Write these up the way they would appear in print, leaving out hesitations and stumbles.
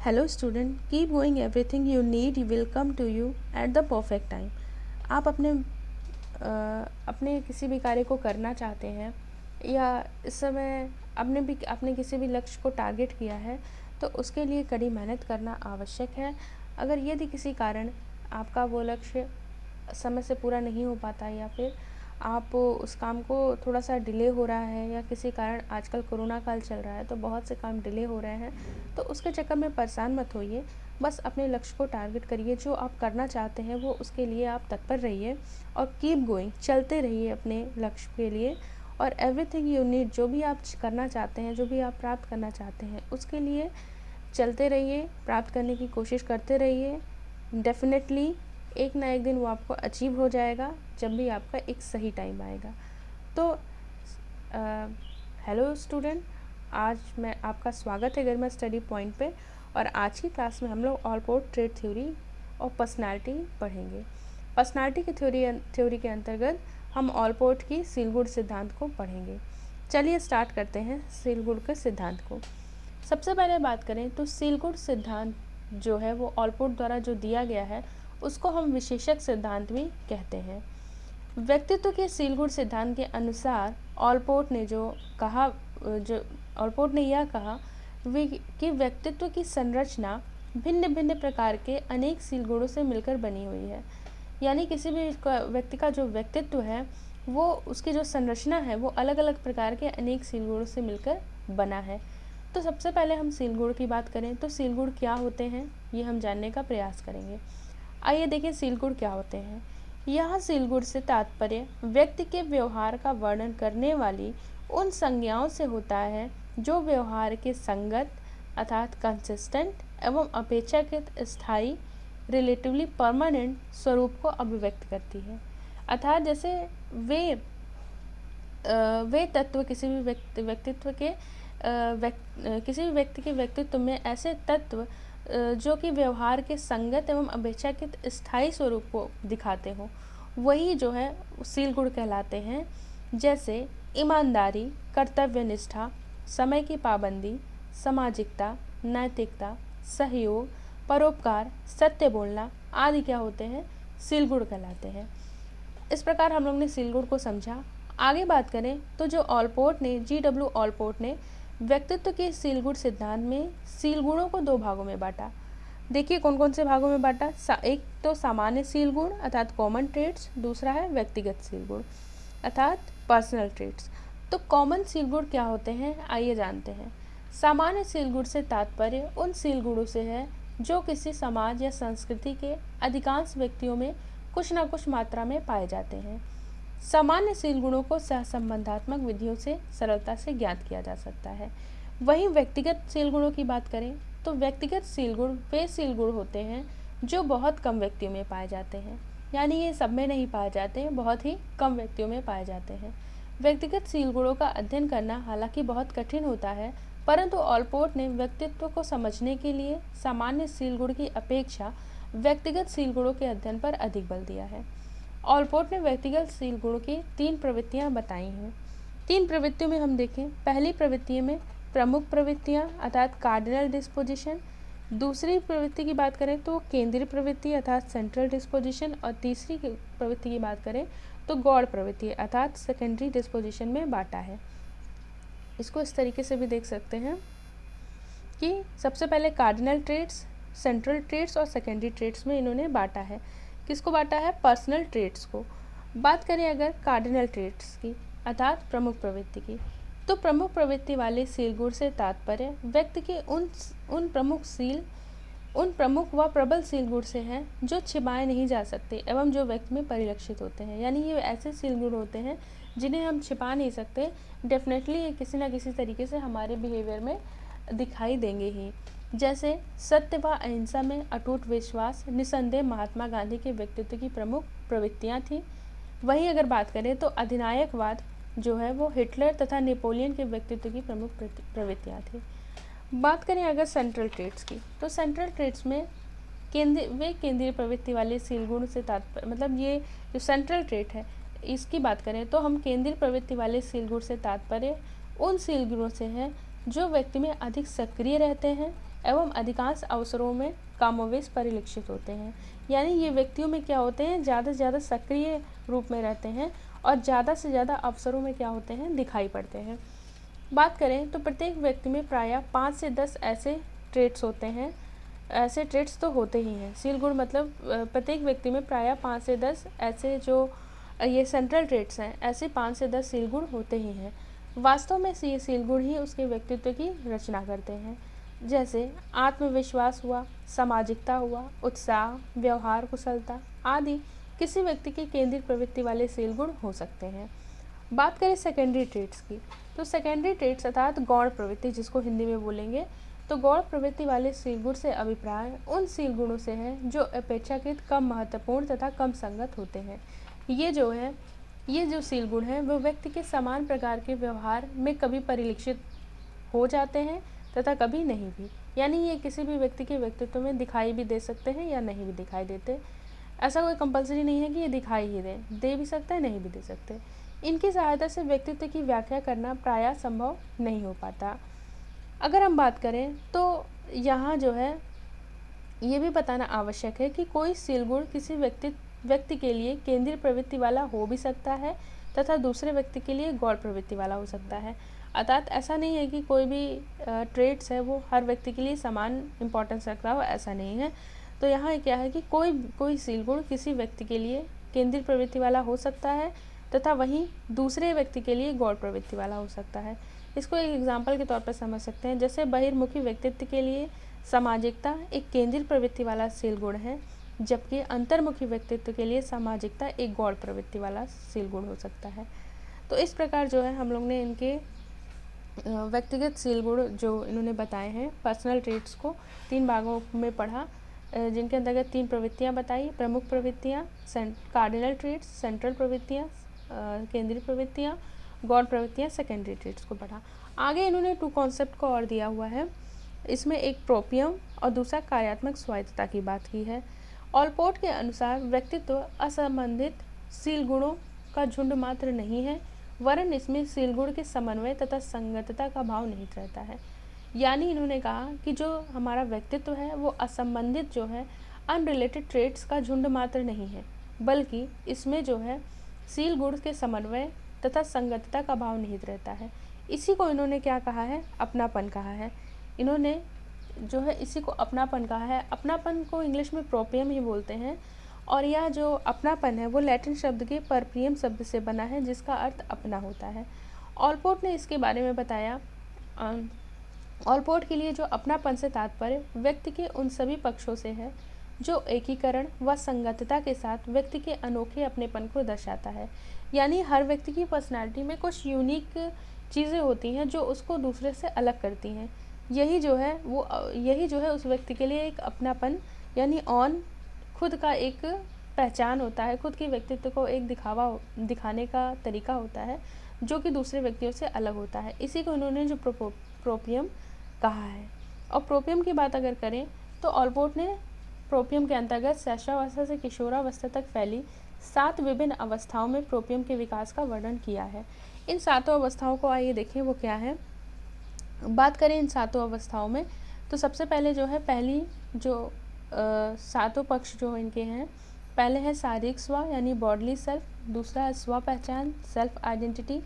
Hello student, keep going, everything you need will come to you at the perfect time. आप अपने किसी भी कार्य को करना चाहते हैं या इस समय आपने किसी भी लक्ष्य को टारगेट किया है तो उसके लिए कड़ी मेहनत करना आवश्यक है। अगर यदि किसी कारण आपका वो लक्ष्य समय से पूरा नहीं हो पाता या फिर आप उस काम को थोड़ा सा डिले हो रहा है या किसी कारण आजकल कोरोना काल चल रहा है तो बहुत से काम डिले हो रहे हैं, तो उसके चक्कर में परेशान मत होइए। बस अपने लक्ष्य को टारगेट करिए, जो आप करना चाहते हैं वो उसके लिए आप तत्पर रहिए और कीप गोइंग, चलते रहिए अपने लक्ष्य के लिए। और एवरीथिंग यू नीड, जो भी आप करना चाहते हैं, जो भी आप प्राप्त करना चाहते हैं उसके लिए चलते रहिए, प्राप्त करने की कोशिश करते रहिए। डेफिनेटली एक ना एक दिन वो आपको अचीव हो जाएगा जब भी आपका एक सही टाइम आएगा। तो हेलो स्टूडेंट, आज मैं आपका स्वागत है गर्मा स्टडी पॉइंट पे। और आज की क्लास में हम लोग ऑलपोर्ट ट्रेट थ्योरी और पर्सनालिटी पढ़ेंगे। पर्सनालिटी की थ्योरी के अंतर्गत हम ऑलपोर्ट की सीलगुड सिद्धांत को पढ़ेंगे। चलिए स्टार्ट करते हैं सीलगुड के सिद्धांत को। सबसे पहले बात करें तो सीलगुड सिद्धांत जो है वो ऑलपोर्ट द्वारा जो दिया गया है उसको हम विशेषक सिद्धांत भी कहते हैं। व्यक्तित्व के सीलगुड सिद्धांत के अनुसार ऑलपोर्ट ने यह कहा कि व्यक्तित्व की संरचना भिन्न भिन्न प्रकार के अनेक सीलगुणों से मिलकर बनी हुई है। यानी किसी भी व्यक्ति का जो व्यक्तित्व है वो उसकी जो संरचना है वो अलग अलग प्रकार के अनेक सीलगुणों से मिलकर बना है। तो सबसे पहले हम सीलगुण की बात करें तो सीलगुण क्या होते हैं ये हम जानने का प्रयास करेंगे। आइए देखें सीलगुण क्या होते हैं। यह सीलगुण से तात्पर्य व्यक्ति के व्यवहार का वर्णन करने वाली उन संज्ञाओं से होता है जो व्यवहार के संगत अर्थात कंसिस्टेंट एवं अपेक्षाकृत स्थायी रिलेटिवली परमानेंट स्वरूप को अभिव्यक्त करती है। अर्थात जैसे वे तत्व किसी भी व्यक्ति के व्यक्तित्व में ऐसे तत्व जो कि व्यवहार के संगत एवं अपेक्षाकृत स्थायी स्वरूप को दिखाते हो वही जो है सीलगुण कहलाते हैं। जैसे ईमानदारी, कर्तव्यनिष्ठा, समय की पाबंदी, सामाजिकता, नैतिकता, सहयोग, परोपकार, सत्य बोलना आदि क्या होते हैं, सीलगुण कहलाते हैं। इस प्रकार हम लोग ने सीलगुण को समझा। आगे बात करें तो जो G.W. ऑलपोर्ट ने व्यक्तित्व के सीलगुण सिद्धांत में सीलगुणों को दो भागों में बांटा। देखिए कौन कौन से भागों में बांटा। एक तो सामान्य सीलगुण अर्थात कॉमन ट्रेट्स, दूसरा है व्यक्तिगत सीलगुण अर्थात पर्सनल ट्रेट्स। तो कॉमन सीलगुण क्या होते हैं आइए जानते हैं। सामान्य सीलगुण से तात्पर्य उन सीलगुणों से है जो किसी समाज या संस्कृति के अधिकांश व्यक्तियों में कुछ न कुछ मात्रा में पाए जाते हैं। सामान्य सीलगुणों को सहसंबंधात्मक विधियों से सरलता से ज्ञात किया जा सकता है। वहीं व्यक्तिगत सीलगुणों की बात करें तो व्यक्तिगत सीलगुण वे सीलगुण होते हैं जो बहुत कम व्यक्तियों में पाए जाते हैं। यानी ये सब में नहीं पाए जाते हैं, बहुत ही कम व्यक्तियों में पाए जाते हैं। व्यक्तिगत सीलगुणों का अध्ययन करना हालांकि बहुत कठिन होता है, परंतु ऑलपोर्ट ने व्यक्तित्व को समझने के लिए सामान्य सीलगुण की अपेक्षा व्यक्तिगत सीलगुणों के अध्ययन पर अधिक बल दिया है। ऑलपोर्ट ने व्यक्तिगत सीलगुणों की 3 प्रवृत्तियां बताई हैं। 3 प्रवृत्तियों में हम देखें, पहली प्रवृत्ति में प्रमुख प्रवृत्तियां अर्थात कार्डिनल डिस्पोजिशन, दूसरी प्रवृत्ति की बात करें तो केंद्रीय प्रवृत्ति अर्थात सेंट्रल डिस्पोजिशन, और तीसरी प्रवृत्ति की बात करें तो गौड़ प्रवृत्ति अर्थात सेकेंडरी डिस्पोजिशन में बांटा है। इसको इस तरीके से भी देख सकते हैं कि सबसे पहले कार्डिनल ट्रेट्स, सेंट्रल ट्रेट्स और सेकेंडरी ट्रेट्स में इन्होंने बांटा है। किसको बांटा है, पर्सनल ट्रेट्स को। बात करें अगर कार्डिनल ट्रेट्स की अर्थात प्रमुख प्रवृत्ति की, तो प्रमुख प्रवृत्ति वाले सीलगुण से तात्पर्य व्यक्ति के उन प्रमुख व प्रबल सीलगुण से हैं जो छिपाए नहीं जा सकते एवं जो व्यक्ति में परिलक्षित होते हैं। यानी ये ऐसे सीलगुण होते हैं जिन्हें हम छिपा नहीं सकते, डेफिनेटली ये किसी न किसी तरीके से हमारे बिहेवियर में दिखाई देंगे ही। जैसे सत्य व अहिंसा में अटूट विश्वास निसंदेह महात्मा गांधी के व्यक्तित्व की प्रमुख प्रवृत्तियां थी। वहीं अगर बात करें तो अधिनायकवाद जो है वो हिटलर तथा नेपोलियन के व्यक्तित्व की प्रमुख प्रवृत्तियां थी। बात करें अगर सेंट्रल ट्रेट्स की, तो सेंट्रल ट्रेट्स में केंद्रीय प्रवृत्ति वाले सीलगुण से तात्पर्य, मतलब ये जो सेंट्रल ट्रेट है इसकी बात करें तो हम केंद्रीय प्रवृत्ति वाले सीलगुण से तात्पर्य उन सीलगुणों से है जो व्यक्ति में अधिक सक्रिय रहते हैं एवं अधिकांश अवसरों में कामोवेश परिलक्षित होते हैं। यानी ये व्यक्तियों में क्या होते हैं, ज़्यादा से ज़्यादा सक्रिय रूप में रहते हैं और ज़्यादा से ज़्यादा अवसरों में क्या होते हैं, दिखाई पड़ते हैं। बात करें तो प्रत्येक व्यक्ति में प्रायः 5 से 10 ऐसे ट्रेट्स होते हैं। ऐसे ट्रेट्स तो होते ही हैं। सील गुण मतलब प्रत्येक व्यक्ति में प्रायः 5 से 10 ऐसे जो ये सेंट्रल ट्रेट्स हैं, ऐसे 5 से 10 सील गुण होते ही हैं। वास्तव में ये सील गुण ही उसके व्यक्तित्व की रचना करते हैं। जैसे आत्मविश्वास हुआ, सामाजिकता हुआ, उत्साह, व्यवहार कुशलता आदि किसी व्यक्ति की केंद्रीय प्रवृत्ति वाले सील गुण हो सकते हैं। बात करें सेकेंडरी ट्रेट्स की, तो सेकेंडरी ट्रेट्स अर्थात गौण प्रवृत्ति जिसको हिंदी में बोलेंगे, तो गौण प्रवृत्ति वाले सील गुण से अभिप्राय उन सील गुणों से है जो अपेक्षाकृत कम महत्वपूर्ण तथा कम संगत होते हैं। ये जो सील गुण हैं वो व्यक्ति के समान प्रकार के व्यवहार में कभी परिलक्षित हो जाते हैं तथा कभी नहीं भी। यानी ये किसी भी व्यक्ति के व्यक्तित्व में दिखाई भी दे सकते हैं या नहीं भी दिखाई देते। ऐसा कोई कंपलसरी नहीं है कि ये दिखाई ही दे भी सकते हैं, नहीं भी दे सकते। इनकी सहायता से व्यक्तित्व की व्याख्या करना प्रायः संभव नहीं हो पाता। अगर हम बात करें तो यहाँ जो है ये भी बताना आवश्यक है कि कोई सील गुण किसी व्यक्ति के लिए केंद्रीय प्रवृत्ति वाला हो भी सकता है तथा दूसरे व्यक्ति के लिए गौण प्रवृत्ति वाला हो सकता है। अर्थात ऐसा नहीं है कि कोई भी ट्रेट्स है वो हर व्यक्ति के लिए समान इम्पोर्टेंस रखता हो, ऐसा नहीं है। तो यहाँ क्या है कि कोई सील गुण किसी व्यक्ति के लिए केंद्रीय प्रवृत्ति वाला हो सकता है तथा वहीं दूसरे व्यक्ति के लिए गौण प्रवृत्ति वाला हो सकता है। इसको एक एग्जाम्पल के तौर पर समझ सकते हैं। जैसे बहिर्मुखी व्यक्तित्व के लिए सामाजिकता एक केंद्रीय प्रवृत्ति वाला सील गुण है, जबकि अंतर्मुखी व्यक्तित्व के लिए सामाजिकता एक गौण प्रवृत्ति वाला सील गुण हो सकता है। तो इस प्रकार जो है हम लोग ने इनके व्यक्तिगत सील गुण जो इन्होंने बताए हैं पर्सनल ट्रेट्स को 3 भागों में पढ़ा, जिनके अंतर्गत 3 प्रवृत्तियाँ बताई, प्रमुख प्रवृत्तियाँ, कार्डिनल ट्रेट्स, सेंट्रल प्रवृत्तियाँ, केंद्रीय प्रवृत्तियाँ, गौण प्रवृत्तियाँ, सेकेंडरी ट्रेट्स को पढ़ा। आगे इन्होंने 2 कॉन्सेप्ट को और दिया हुआ है। इसमें एक प्रोपियम और दूसरा कार्यात्मक स्वायत्तता की बात की है। ऑलपोर्ट के अनुसार व्यक्तित्व असंबंधित सील गुणों का झुंड मात्र नहीं है, वरन इसमें सील गुण के समन्वय तथा संगतता का भाव निहित रहता है। यानी इन्होंने कहा कि जो हमारा व्यक्तित्व है वो असंबंधित जो है अनरिलेटेड ट्रेट्स का झुंड मात्र नहीं है, बल्कि इसमें जो है सील गुण के समन्वय तथा संगतता का भाव निहित रहता है। इसी को इन्होंने क्या कहा है, अपनापन कहा है। इन्होंने जो है इसी को अपनापन कहा है। अपनापन को इंग्लिश में प्रोपियम ही बोलते हैं और यह जो अपनापन है वो लैटिन शब्द के परप्रियम शब्द से बना है जिसका अर्थ अपना होता है। ऑलपोर्ट ने इसके बारे में बताया। ऑलपोर्ट के लिए जो अपनापन से तात्पर्य व्यक्ति के उन सभी पक्षों से है जो एकीकरण व संगतता के साथ व्यक्ति के अनोखे अपनेपन को दर्शाता है। यानी हर व्यक्ति की पर्सनालिटी में कुछ यूनिक चीज़ें होती हैं जो उसको दूसरे से अलग करती हैं। यही जो है उस व्यक्ति के लिए एक अपनापन यानी खुद का एक पहचान होता है, खुद के व्यक्तित्व को एक दिखाने का तरीका होता है जो कि दूसरे व्यक्तियों से अलग होता है। इसी को उन्होंने जो प्रोपियम कहा है। और प्रोपियम की बात अगर करें तो ऑलपोर्ट ने प्रोपियम के अंतर्गत शैशवावस्था से किशोरावस्था तक फैली 7 विभिन्न अवस्थाओं में प्रोपियम के विकास का वर्णन किया है। इन 7 अवस्थाओं को आइए देखें वो क्या है। बात करें इन 7 अवस्थाओं में तो सबसे पहले जो है पहली जो 7 पक्ष जो इनके हैं, पहले है शारीरिक स्व यानी बॉडली सेल्फ, दूसरा है स्व पहचान सेल्फ आइडेंटिटी,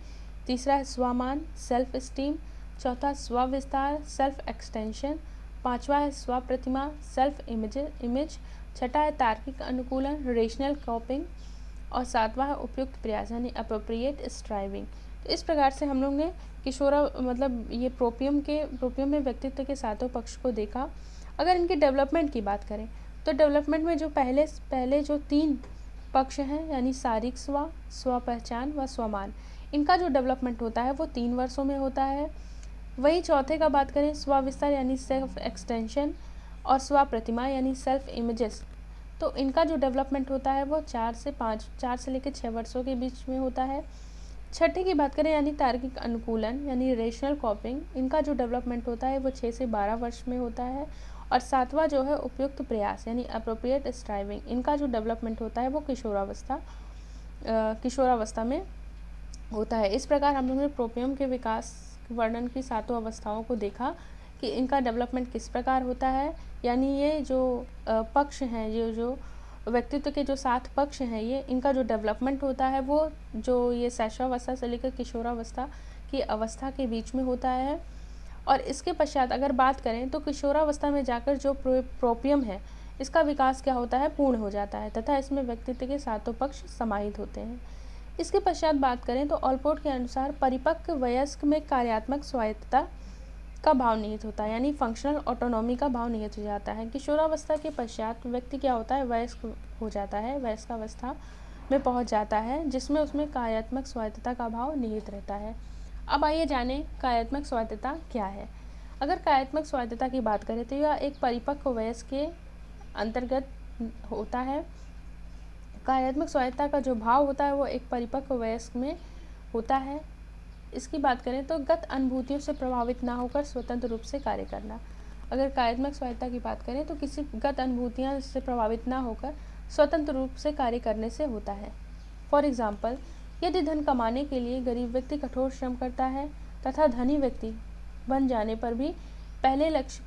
तीसरा है स्वमान सेल्फ एस्टीम, चौथा स्व विस्तार सेल्फ एक्सटेंशन, पांचवा है स्व प्रतिमा सेल्फ इमेज, छठा है तार्किक अनुकूलन रेशनल कॉपिंग और सातवां है उपयुक्त प्रयास यानी अप्रोप्रिएट स्ट्राइविंग। तो इस प्रकार से हम लोग ने ये प्रोपियम में व्यक्तित्व के 7 पक्ष को देखा। अगर इनकी डेवलपमेंट की बात करें तो डेवलपमेंट में जो पहले जो 3 पक्ष हैं यानी शारीरिक स्व पहचान व स्वमान, इनका जो डेवलपमेंट होता है वो 3 वर्षों में होता है। वही चौथे का बात करें स्व विस्तार यानी सेल्फ एक्सटेंशन और स्व प्रतिमा यानी सेल्फ इमेजेस, तो इनका जो डेवलपमेंट होता है वो 4 से लेकर 6 वर्षों के बीच में होता है। छठे की बात करें यानी तार्किक अनुकूलन यानी रेशनल कॉपिंग, इनका जो डेवलपमेंट होता है वो 6 से 12 वर्ष में होता है। और सातवां जो है उपयुक्त प्रयास यानी अप्रोप्रिएट स्ट्राइविंग, इनका जो डेवलपमेंट होता है वो किशोरावस्था में होता है। इस प्रकार हम लोगों ने प्रोपियम के विकास वर्णन की 7 अवस्थाओं को देखा। कि इनका डेवलपमेंट किस प्रकार होता है, यानी ये जो पक्ष हैं, ये जो व्यक्तित्व के जो 7 पक्ष हैं, ये इनका जो डेवलपमेंट होता है वो जो ये शैशवावस्था से लेकर किशोरावस्था की अवस्था के बीच में होता है। और इसके पश्चात अगर बात करें तो किशोरावस्था में जाकर जो प्रोपियम है, इसका विकास क्या होता है, पूर्ण हो जाता है तथा इसमें व्यक्तित्व के 7 पक्ष समाहित होते हैं। इसके पश्चात बात करें तो ऑलपोर्ट के अनुसार परिपक्व वयस्क में कार्यात्मक स्वायत्तता का भाव निहित होता है, यानी फंक्शनल ऑटोनॉमी का भाव निहित हो जाता है। किशोरावस्था के पश्चात व्यक्ति क्या होता है, वयस्क हो जाता है, वयस्कावस्था में पहुंच जाता है, जिसमें उसमें कार्यात्मक स्वायत्तता का भाव निहित रहता है। अब आइए जानें कार्यात्मक स्वायत्तता क्या है। अगर कार्यात्मक स्वायत्तता की बात करें तो यह एक परिपक्व वयस्क के अंतर्गत होता है। कार्यात्मक स्वायत्तता का जो भाव होता है वो एक परिपक्व वयस्क में होता है। इसकी बात करें तो गत अनुभूतियों से प्रभावित ना होकर स्वतंत्र रूप से कार्य करना। अगर कार्यात्मक स्वायत्तता की बात करें तो किसी गत अनुभूतियों से प्रभावित ना होकर स्वतंत्र रूप से कार्य करने से होता है। फॉर एग्जाम्पल, यदि धन कमाने के लिए गरीब व्यक्ति कठोर श्रम करता है तथा धनी व्यक्ति बन जाने पर भी पहले लक्ष्य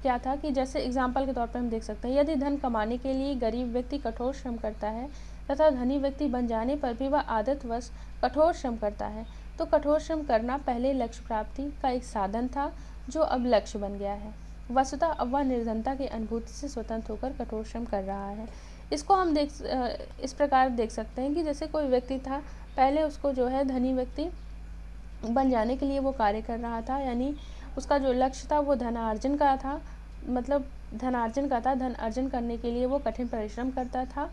क्या था कि जैसे एग्जाम्पल के तौर पर हम देख सकते हैं, यदि धन कमाने के लिए गरीब व्यक्ति कठोर श्रम करता है तथा धनी व्यक्ति बन जाने पर भी वह आदतवश कठोर श्रम करता है, तो कठोर श्रम करना पहले लक्ष्य प्राप्ति का एक साधन था जो अब लक्ष्य बन गया है। वस्तुतः अब वह निर्धनता की अनुभूति से स्वतंत्र होकर कठोर श्रम कर रहा है। इसको हम इस प्रकार देख सकते हैं कि जैसे कोई व्यक्ति था, पहले उसको जो है धनी व्यक्ति बन जाने के लिए वो कार्य कर रहा था, यानी उसका जो लक्ष्य था वो धनार्जन का था, मतलब धनार्जन का था। धन अर्जन करने के लिए वो कठिन परिश्रम करता था।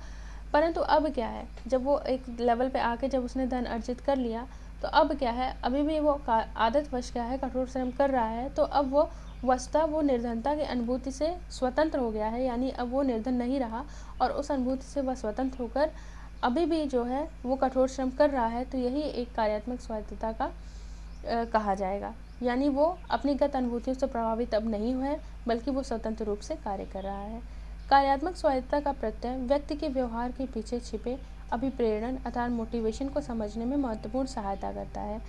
परंतु अब क्या है, जब वो एक लेवल पे आके जब उसने धन अर्जित कर लिया, तो अब क्या है, अभी भी वो आदतवश क्या है, कठोर श्रम कर रहा है। तो अब वो वस्तुतः वो निर्धनता की अनुभूति से स्वतंत्र हो गया है, यानी अब वो निर्धन नहीं रहा और उस अनुभूति से वह स्वतंत्र होकर अभी भी जो है वो कठोर श्रम कर रहा है। तो यही एक कार्यात्मक स्वायत्तता का कहा जाएगा, यानी वो अपनी गत अनुभूतियों से प्रभावित अब नहीं हुआ है, बल्कि वो स्वतंत्र रूप से कार्य कर रहा है। कार्यात्मक स्वायत्तता का प्रत्यय व्यक्ति के व्यवहार के पीछे छिपे अभिप्रेरण अर्थात मोटिवेशन को समझने में महत्वपूर्ण सहायता करता है।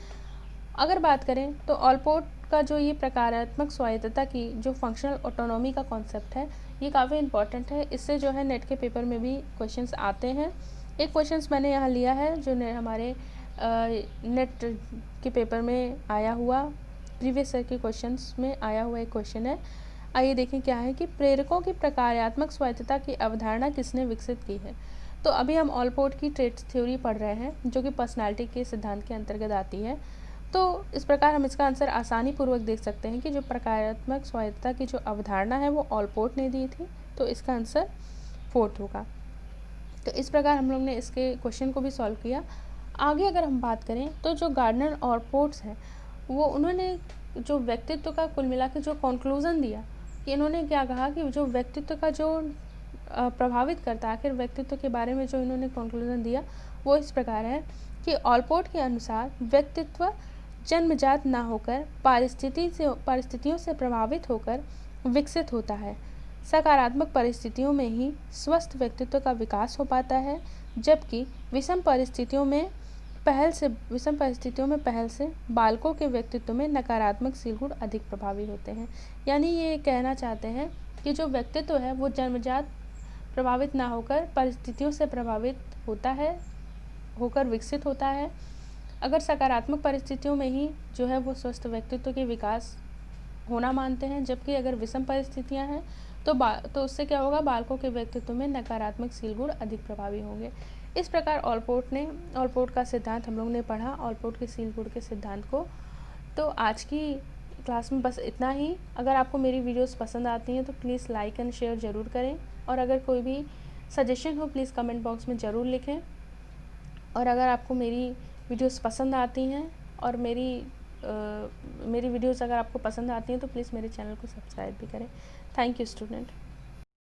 अगर बात करें तो ऑलपोर्ट का जो ये प्रकारात्मक स्वायत्तता की जो फंक्शनल ऑटोनॉमी का कॉन्सेप्ट है, ये काफ़ी इंपॉर्टेंट है। इससे जो है नेट के पेपर में भी क्वेश्चंस आते हैं। एक क्वेश्चंस मैंने यहाँ लिया है जो हमारे नेट के पेपर में आया हुआ, प्रीवियस ईयर के क्वेश्चंस में आया हुआ एक क्वेश्चन है। आइए देखें क्या है कि प्रेरकों की प्रकार्यात्मक स्वायत्तता की अवधारणा किसने विकसित की है। तो अभी हम ऑलपोर्ट की ट्रेट्स थ्योरी पढ़ रहे हैं जो कि पर्सनालिटी के सिद्धांत के अंतर्गत आती है। तो इस प्रकार हम इसका आंसर आसानी पूर्वक देख सकते हैं कि जो प्रकार्यात्मक स्वायत्तता की जो अवधारणा है वो ऑलपोर्ट ने दी थी, तो इसका आंसर 4th होगा। तो इस प्रकार हम लोग ने इसके क्वेश्चन को भी सॉल्व किया। आगे अगर हम बात करें तो जो गार्डनर और पोर्ट्स हैं, वो उन्होंने जो व्यक्तित्व का कुल मिला के जो कंक्लूज़न दिया कि इन्होंने क्या कहा कि जो व्यक्तित्व का जो प्रभावित करता है, आखिर व्यक्तित्व के बारे में जो इन्होंने कंक्लूज़न दिया वो इस प्रकार है कि ऑलपोर्ट के अनुसार व्यक्तित्व जन्मजात ना होकर परिस्थितियों से प्रभावित होकर विकसित होता है। सकारात्मक परिस्थितियों में ही स्वस्थ व्यक्तित्व का विकास हो पाता है, जबकि विषम परिस्थितियों में पहल से बालकों के व्यक्तित्व में नकारात्मक सील गुण अधिक प्रभावी होते हैं। यानी ये कहना चाहते हैं कि जो व्यक्तित्व है वो जन्मजात प्रभावित ना होकर परिस्थितियों से प्रभावित होकर विकसित होता है। अगर सकारात्मक परिस्थितियों में ही जो है वो स्वस्थ व्यक्तित्व के विकास होना मानते हैं, जबकि अगर विषम परिस्थितियां हैं तो उससे क्या होगा, बालकों के व्यक्तित्व में नकारात्मक सील गुण अधिक प्रभावी होंगे। इस प्रकार ऑलपोर्ट का सिद्धांत हम लोग ने पढ़ा, ऑलपोर्ट के सील गुण के सिद्धांत को। तो आज की क्लास में बस इतना ही। अगर आपको मेरी वीडियोस पसंद आती हैं तो प्लीज़ लाइक एंड शेयर ज़रूर करें, और अगर कोई भी सजेशन हो प्लीज़ कमेंट बॉक्स में ज़रूर लिखें। और अगर आपको मेरी वीडियोस पसंद आती हैं और मेरी वीडियोस अगर आपको पसंद आती हैं तो प्लीज़ मेरे चैनल को सब्सक्राइब भी करें। Thank you student.